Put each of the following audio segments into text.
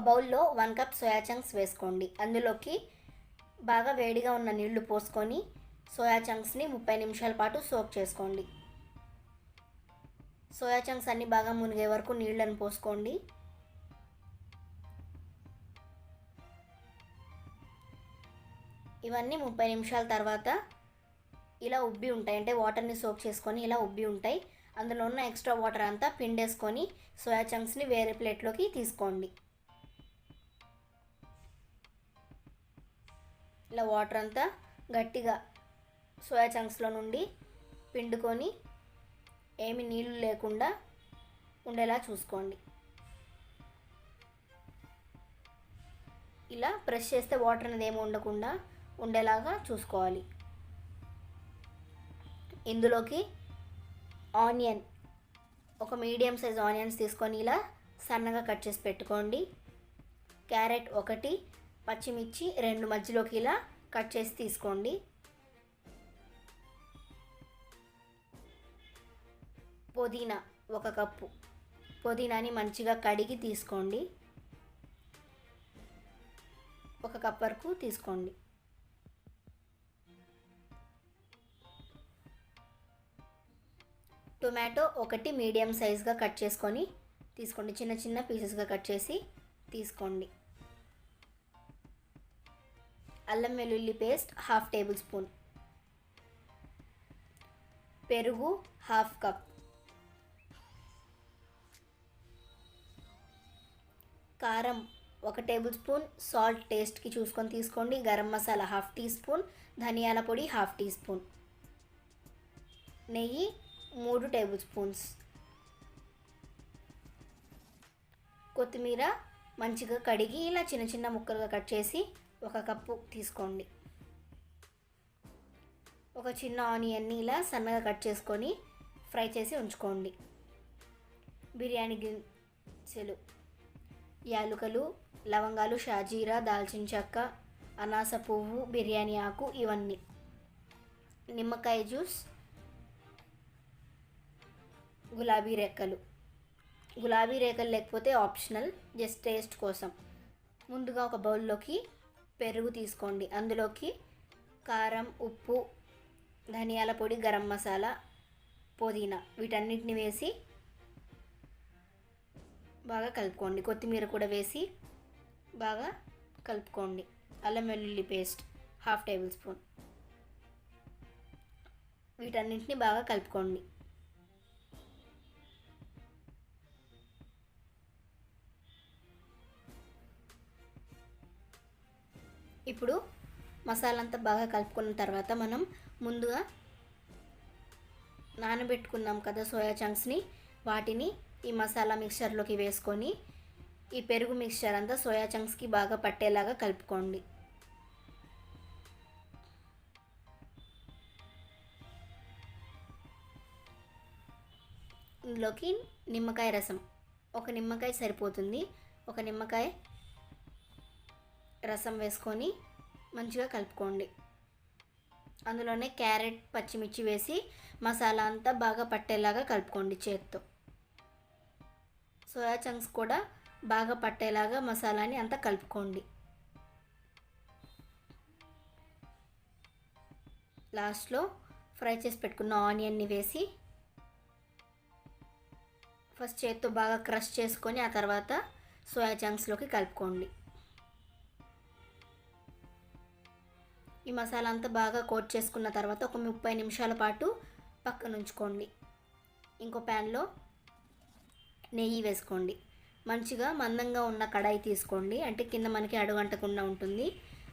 బౌల్లో 1 cup soya chunks వేసుకోండి. అందులోకి బాగా వేడిగా ఉన్న నీళ్లు పోసుకొని సోయా చంక్స్ని 30 నిమిషాల పాటు సోక్ చేసుకోండి. సోయా చంక్స్ అన్నీ బాగా మునిగే వరకు నీళ్ళని పోసుకోండి. ఇవన్నీ 30 నిమిషాల తర్వాత ఇలా ఉబ్బి ఉంటాయి, అంటే వాటర్ని సోక్ చేసుకొని ఇలా ఉబ్బి ఉంటాయి. అందులో ఉన్న ఎక్స్ట్రా వాటర్ అంతా పిండేసుకొని సోయా చంక్స్ని వేరే ప్లేట్లోకి తీసుకోండి. ఇలా వాటర్ అంతా గట్టిగా సోయా చంక్స్లో నుండి పిండుకొని ఏమి నీళ్ళు లేకుండా ఉండేలా చూసుకోండి. ఇలా ప్రెస్ చేస్తే వాటర్ అనేది ఏమి ఉండకుండా ఉండేలాగా చూసుకోవాలి. ఇందులోకి ఆనియన్, ఒక మీడియం సైజ్ ఆనియన్స్ తీసుకొని ఇలా సన్నగా కట్ చేసి పెట్టుకోండి. క్యారెట్ 1, పచ్చిమిర్చి 2 మధ్యలోకి ఇలా కట్ చేసి తీసుకోండి. పుదీనా 1 కప్పు, పుదీనాని మంచిగా కడిగి తీసుకోండి. 1 కప్ వరకు తీసుకోండి. టొమాటో 1 మీడియం సైజ్గా కట్ చేసుకొని తీసుకోండి. చిన్న చిన్న పీసెస్గా కట్ చేసి తీసుకోండి. అల్లం వెల్లుల్లి పేస్ట్ 1/2 టేబుల్ స్పూన్, పెరుగు 1/2 కప్, కారం 1 టేబుల్ స్పూన్, సాల్ట్ టేస్ట్కి చూసుకొని తీసుకోండి. గరం మసాలా 1/2 టీ స్పూన్, ధనియాల పొడి 1/2 టీ స్పూన్, నెయ్యి 3 టేబుల్ స్పూన్స్, కొత్తిమీర మంచిగా కడిగి ఇలా చిన్న చిన్న ముక్కలుగా కట్ చేసి 1 కప్పు తీసుకోండి. ఒక చిన్న ఆనియన్ని ఇలా సన్నగా కట్ చేసుకొని ఫ్రై చేసి ఉంచుకోండి. బిర్యానీ దినుసులు, యాలుకలు, లవంగాలు, షాజీరా, దాల్చిన చెక్క, అనాస పువ్వు, బిర్యానీ ఆకు, ఇవన్నీ. నిమ్మకాయ జ్యూస్, గులాబీ రేఖలు. గులాబీ రేఖలు లేకపోతే ఆప్షనల్, జస్ట్ టేస్ట్ కోసం. ముందుగా ఒక బౌల్లోకి పెరుగు తీసుకోండి. అందులోకి కారం, ఉప్పు, ధనియాల పొడి, గరం మసాలా, పుదీనా వీటన్నిటిని వేసి బాగా కలుపుకోండి. కొత్తిమీర కూడా వేసి బాగా కలుపుకోండి. అల్లం వెల్లుల్లి పేస్ట్ 1/2 టేబుల్ స్పూన్, వీటన్నింటిని బాగా కలుపుకోండి. ఇప్పుడు మసాలా అంతా బాగా కలుపుకున్న తర్వాత మనం ముందుగా నానబెట్టుకున్నాం కదా సోయా చంక్స్ని, వాటిని ఈ మసాలా మిక్చర్లోకి వేసుకొని ఈ పెరుగు మిక్చర్ అంతా సోయా చంక్స్కి బాగా పట్టేలాగా కలుపుకోండి. ఇందులోకి నిమ్మకాయ రసం, 1 నిమ్మకాయ సరిపోతుంది. 1 నిమ్మకాయ రసం వేసుకొని మంచిగా కలుపుకోండి. అందులోనే క్యారెట్, పచ్చిమిర్చి వేసి మసాలా అంతా బాగా పట్టేలాగా కలుపుకోండి చేత్తో. సోయా చంక్స్ కూడా బాగా పట్టేలాగా మసాలాని అంతా కలుపుకోండి. లాస్ట్లో ఫ్రై చేసి పెట్టుకున్న ఆనియన్ని వేసి ఫస్ట్ చేత్తో బాగా క్రష్ చేసుకొని ఆ తర్వాత సోయా చంక్స్లోకి కలుపుకోండి. ఈ మసాలా అంతా బాగా కోట్ చేసుకున్న తర్వాత ఒక 30 నిమిషాల పాటు పక్కన ఉంచుకోండి. ఇంకో ప్యాన్లో నెయ్యి వేసుకోండి. మంచిగా మందంగా ఉన్న కడాయి తీసుకోండి, అంటే కింద మనకి అడుగంటకుండా ఉంటుంది.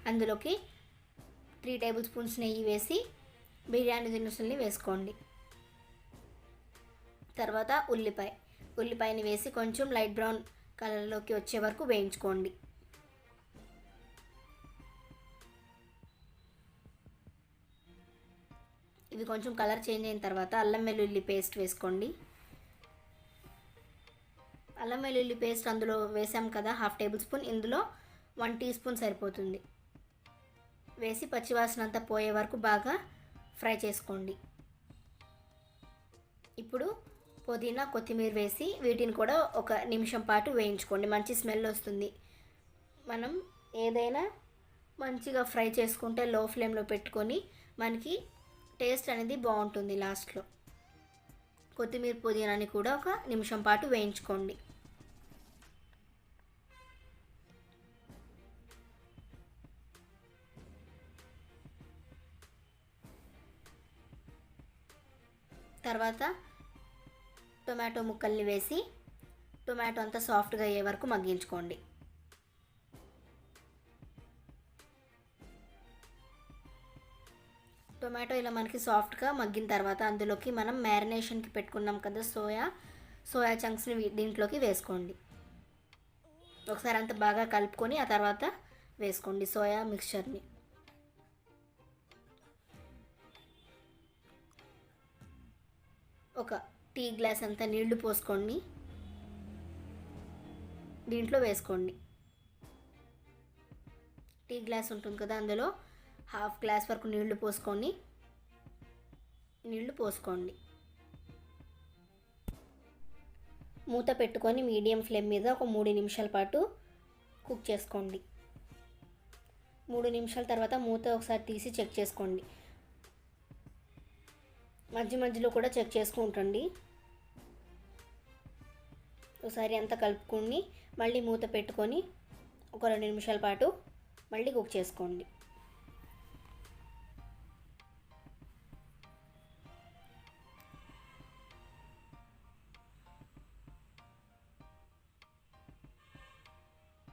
అందులోకి 3 టేబుల్ స్పూన్స్ నెయ్యి వేసి బిర్యానీ దినుసుల్ని వేసుకోండి. తర్వాత ఉల్లిపాయని వేసి కొంచెం లైట్ బ్రౌన్ కలర్లోకి వచ్చే వరకు వేయించుకోండి. ఇవి కొంచెం కలర్ చేంజ్ అయిన తర్వాత అల్లం వెల్లుల్లి పేస్ట్ వేసుకోండి. అల్లం వెల్లుల్లి పేస్ట్ అందులో వేసాం కదా 1/2 టేబుల్ స్పూన్, ఇందులో 1 టీ స్పూన్ సరిపోతుంది. వేసి పచ్చివాసన అంతా పోయే వరకు బాగా ఫ్రై చేసుకోండి. ఇప్పుడు పుదీనా, కొత్తిమీర వేసి వీటిని కూడా 1 నిమిషం పాటు వేయించుకోండి. మంచి స్మెల్ వస్తుంది. మనం ఏదైనా మంచిగా ఫ్రై చేసుకుంటే లో ఫ్లేమ్లో పెట్టుకొని మనకి టేస్ట్ అనేది బాగుంటుంది. లాస్ట్లో కొత్తిమీర పుదీనాని కూడా ఒక నిమిషం పాటు వేయించుకోండి. తర్వాత టొమాటో ముక్కల్ని వేసి టొమాటో అంతా సాఫ్ట్గా అయ్యే వరకు మగ్గించుకోండి. టొమాటో ఇలా మనకి సాఫ్ట్గా మగ్గిన తర్వాత అందులోకి మనం మ్యారినేషన్కి పెట్టుకున్నాం కదా సోయా చంక్స్ని దీంట్లోకి వేసుకోండి. ఒకసారి అంతా బాగా కలుపుకొని ఆ తర్వాత వేసుకోండి సోయా మిక్చర్ని. ఒక టీ గ్లాస్ అంతా నీళ్లు పోసుకోండి, దీంట్లో వేసుకోండి. టీ గ్లాస్ ఉంటుంది కదా, అందులో హాఫ్ గ్లాస్ వరకు నీళ్లు పోసుకోండి. మూత పెట్టుకొని మీడియం ఫ్లేమ్ మీద ఒక 3 నిమిషాల పాటు కుక్ చేసుకోండి. 3 నిమిషాల తర్వాత మూత ఒకసారి తీసి చెక్ చేసుకోండి. మధ్యలో కూడా చెక్ చేసుకుంటండి. ఒకసారి అంతా కలుపుకొని మళ్ళీ మూత పెట్టుకొని ఒక 2 నిమిషాల పాటు మళ్ళీ కుక్ చేసుకోండి.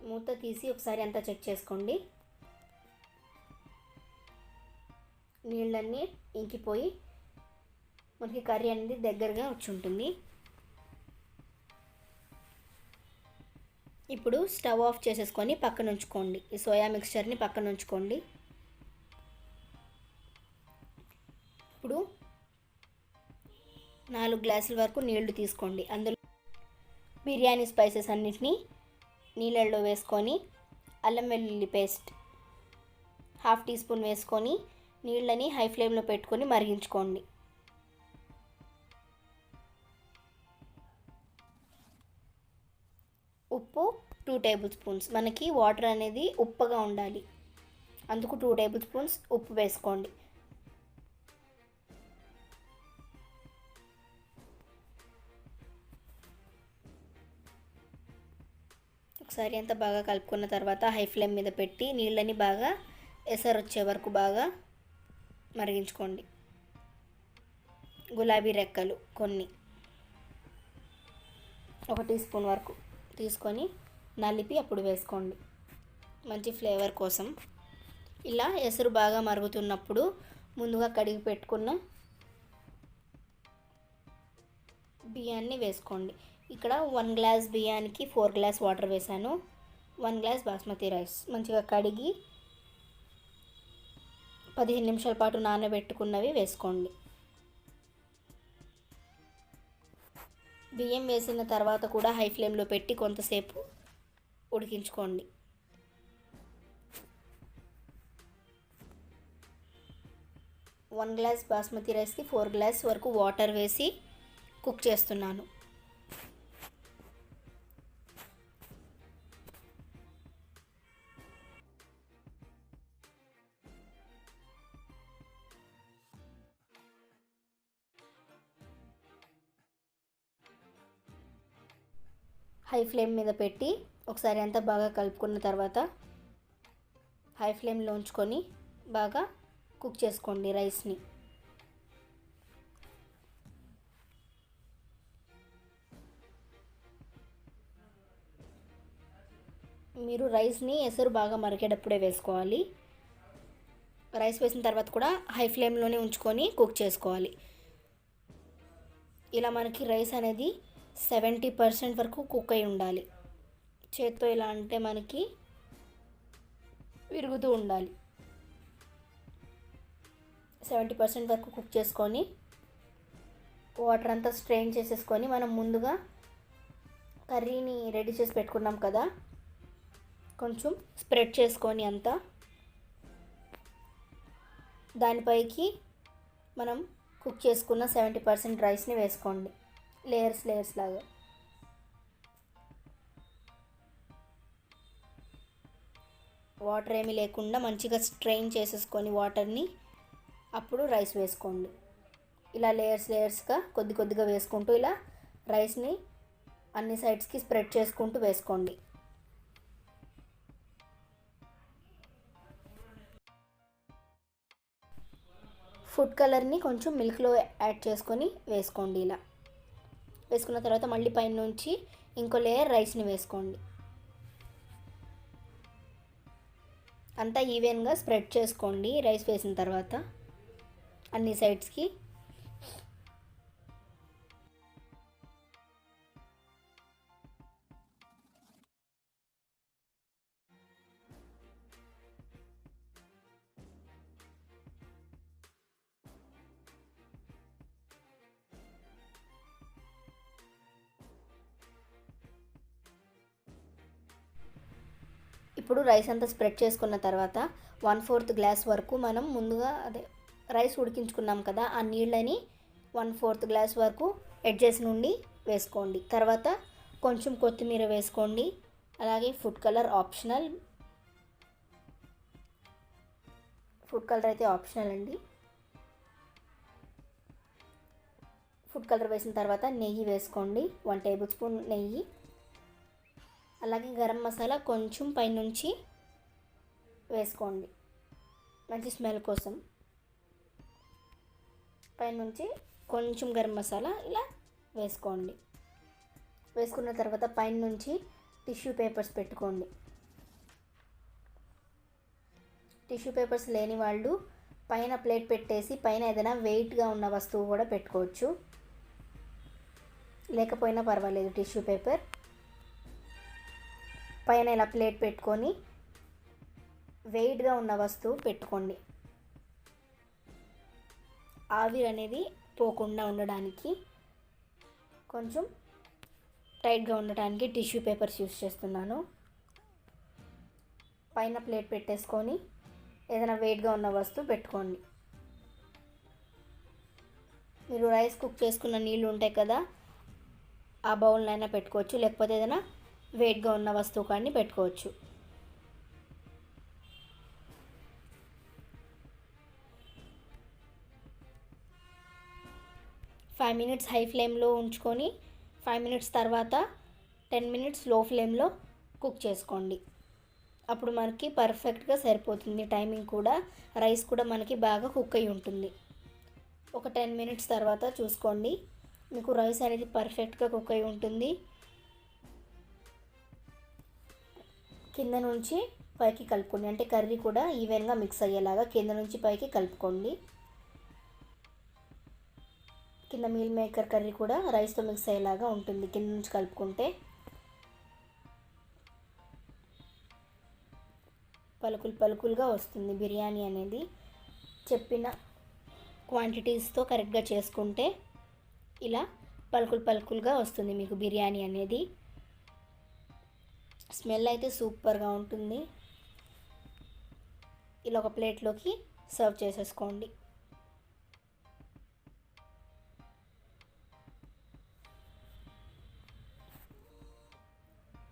మూత తీసి ఒకసారి అంతా చెక్ చేసుకోండి. నీళ్ళన్నీ ఇంకిపోయి మనకి కర్రీ అనేది దగ్గరగా వచ్చి ఉంటుంది. ఇప్పుడు స్టవ్ ఆఫ్ చేసేసుకొని పక్కన ఉంచుకోండి. ఈ సోయా మిక్చర్ని పక్కన ఉంచుకోండి. ఇప్పుడు 4 గ్లాసుల వరకు నీళ్లు తీసుకోండి. అందులో బిర్యానీ స్పైసెస్ అన్నిటినీ నీళ్ళల్లో వేసుకొని అల్లం వెల్లుల్లి పేస్ట్ 1/2 టీ స్పూన్ వేసుకొని నీళ్ళని హై ఫ్లేమ్లో పెట్టుకొని మరిగించుకోండి. ఉప్పు 2 టేబుల్ స్పూన్స్. మనకి వాటర్ అనేది ఉప్పగా ఉండాలి, అందుకు 2 టేబుల్ స్పూన్స్ ఉప్పు వేసుకోండి. ఒకసారి అంతా బాగా కలుపుకున్న తర్వాత హై ఫ్లేమ్ మీద పెట్టి నీళ్ళని బాగా ఎసరు వచ్చే వరకు బాగా మరిగించుకోండి. గులాబీ రెక్కలు కొన్ని 1 టీ స్పూన్ వరకు తీసుకొని నలిపి అప్పుడు వేసుకోండి, మంచి ఫ్లేవర్ కోసం. ఇలా ఎసరు బాగా మరుగుతున్నప్పుడు ముందుగా కడిగి పెట్టుకున్న బియ్యాన్ని వేసుకోండి. ఇక్కడ 1 గ్లాస్ బియ్యానికి 4 గ్లాస్ వాటర్ వేసాను. 1 గ్లాస్ బాస్మతి రైస్ మంచిగా కడిగి 15 నిమిషాల పాటు నానబెట్టుకున్నవి వేసుకోండి. బియ్యం వేసిన తర్వాత కూడా హై ఫ్లేమ్లో పెట్టి కొంతసేపు ఉడికించుకోండి. వన్ గ్లాస్ బాస్మతి రైస్కి 4 గ్లాస్ వరకు వాటర్ వేసి కుక్ చేస్తున్నాను. హై ఫ్లేమ్ మీద పెట్టి ఒకసారి అంతా బాగా కలుపుకున్న తర్వాత హై ఫ్లేమ్లో ఉంచుకొని బాగా కుక్ చేసుకోండి రైస్ని. మీరు రైస్ని ఎసరు బాగా మరిగేటప్పుడే వేసుకోవాలి. రైస్ వేసిన తర్వాత కూడా హై ఫ్లేమ్లోనే ఉంచుకొని కుక్ చేసుకోవాలి. ఇలా మనకి రైస్ అనేది 70% వరకు కుక్ అయి ఉండాలి. చేత్తో ఇలా అంటే మనకి విరుగుతూ ఉండాలి. 70% వరకు కుక్ చేసుకొని వాటర్ అంతా స్ట్రెయిన్ చేసేసుకొని మనం ముందుగా కర్రీని రెడీ చేసి పెట్టుకున్నాం కదా, కొంచెం స్ప్రెడ్ చేసుకొని అంతా దానిపైకి మనం కుక్ చేసుకున్న 70% రైస్ని వేసుకోండి, లేయర్స్ లాగా. వాటర్ ఏమీ లేకుండా మంచిగా స్ట్రెయిన్ చేసేసుకొని వాటర్ని అప్పుడు రైస్ వేసుకోండి. ఇలా లేయర్స్గా కొద్ది కొద్దిగా వేసుకుంటూ ఇలా రైస్ని అన్ని సైడ్స్కి స్ప్రెడ్ చేసుకుంటూ వేసుకోండి. ఫుడ్ కలర్ని కొంచెం మిల్క్లో యాడ్ చేసుకొని వేసుకోండి. ఇలా వేసుకున్న తర్వాత మళ్ళీ పైన నుంచి ఇంకో లేయర్ రైస్ని వేసుకోండి. అంతా ఈవెన్గా స్ప్రెడ్ చేసుకోండి రైస్ వేసిన తర్వాత అన్ని సైడ్స్కి. ఇప్పుడు రైస్ అంతా స్ప్రెడ్ చేసుకున్న తర్వాత 1/4 గ్లాస్ వరకు మనం ముందుగా రైస్ ఉడికించుకున్నాం కదా, ఆ నీళ్ళని 1/4 గ్లాస్ వరకు ఎడ్జెస్ నుండి వేసుకోండి. తర్వాత కొంచెం కొత్తిమీర వేసుకోండి. అలాగే food colour optional. Food colour అయితే ఆప్షనల్ అండి. ఫుడ్ కలర్ వేసిన తర్వాత నెయ్యి వేసుకోండి, 1 టేబుల్ స్పూన్ నెయ్యి. అలాగే గరం మసాలా కొంచెం పైనుంచి వేసుకోండి మంచి స్మెల్ కోసం. పైనుంచి కొంచెం గరం మసాలా ఇలా వేసుకోండి. వేసుకున్న తర్వాత పైనుంచి టిష్యూ పేపర్స్ పెట్టుకోండి. టిష్యూ పేపర్స్ లేని వాళ్ళు పైన ప్లేట్ పెట్టేసి పైన ఏదైనా వెయిట్గా ఉన్న వస్తువు కూడా పెట్టుకోవచ్చు, లేకపోయినా పర్వాలేదు. టిష్యూ పేపర్ పైన ఇలా ప్లేట్ పెట్టుకొని వెయిట్గా ఉన్న వస్తువు పెట్టుకోండి. ఆవిరి అనేది పోకుండా ఉండడానికి కొంచెం టైట్గా ఉండడానికి టిష్యూ పేపర్స్ యూస్ చేస్తున్నాను. పైన ప్లేట్ పెట్టేసుకొని ఏదైనా వెయిట్గా ఉన్న వస్తువు పెట్టుకోండి. మీరు రైస్ కుక్ చేసుకున్న నీళ్ళు ఉంటాయి కదా, ఆ బౌల్నైనా పెట్టుకోవచ్చు, లేకపోతే ఏదైనా వెయిట్గా ఉన్న వస్తువు కానీ పెట్టుకోవచ్చు. ఫైవ్ మినిట్స్ హై ఫ్లేమ్లో ఉంచుకొని 5 మినిట్స్ తర్వాత 10 మినిట్స్ లో ఫ్లేమ్లో కుక్ చేసుకోండి. అప్పుడు మనకి పర్ఫెక్ట్గా సరిపోతుంది. టైమింగ్ కూడా, రైస్ కూడా మనకి బాగా కుక్ అయి ఉంటుంది. ఒక 10 మినిట్స్ తర్వాత చూసుకోండి, మీకు రైస్ అనేది పర్ఫెక్ట్గా కుక్ అయి ఉంటుంది. కింద నుంచి పైకి కలుపుకోండి, అంటే కర్రీ కూడా ఈవెన్గా మిక్స్ అయ్యేలాగా కింద నుంచి పైకి కలుపుకోండి. కింద మీల్ మేకర్ కర్రీ కూడా రైస్తో మిక్స్ అయ్యేలాగా ఉంటుంది కింద నుంచి కలుపుకుంటే. పలుకులుగా వస్తుంది బిర్యానీ అనేది. చెప్పిన క్వాంటిటీస్తో కరెక్ట్గా చేసుకుంటే ఇలా పలుకులుగా వస్తుంది మీకు బిర్యానీ అనేది. స్మెల్ అయితే సూపర్గా ఉంటుంది. ఇలా ఒక ప్లేట్లోకి సర్వ్ చేసేసుకోండి.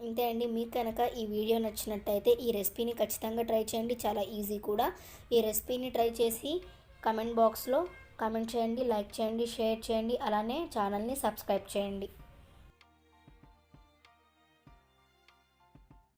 ఇంతే అండి. మీకు కనుక ఈ వీడియో నచ్చినట్టయితే ఈ రెసిపీని ఖచ్చితంగా ట్రై చేయండి. చాలా ఈజీ కూడా. ఈ రెసిపీని ట్రై చేసి కామెంట్ బాక్స్లో కామెంట్ చేయండి, లైక్ చేయండి, షేర్ చేయండి, అలానే ఛానల్ని సబ్స్క్రైబ్ చేయండి.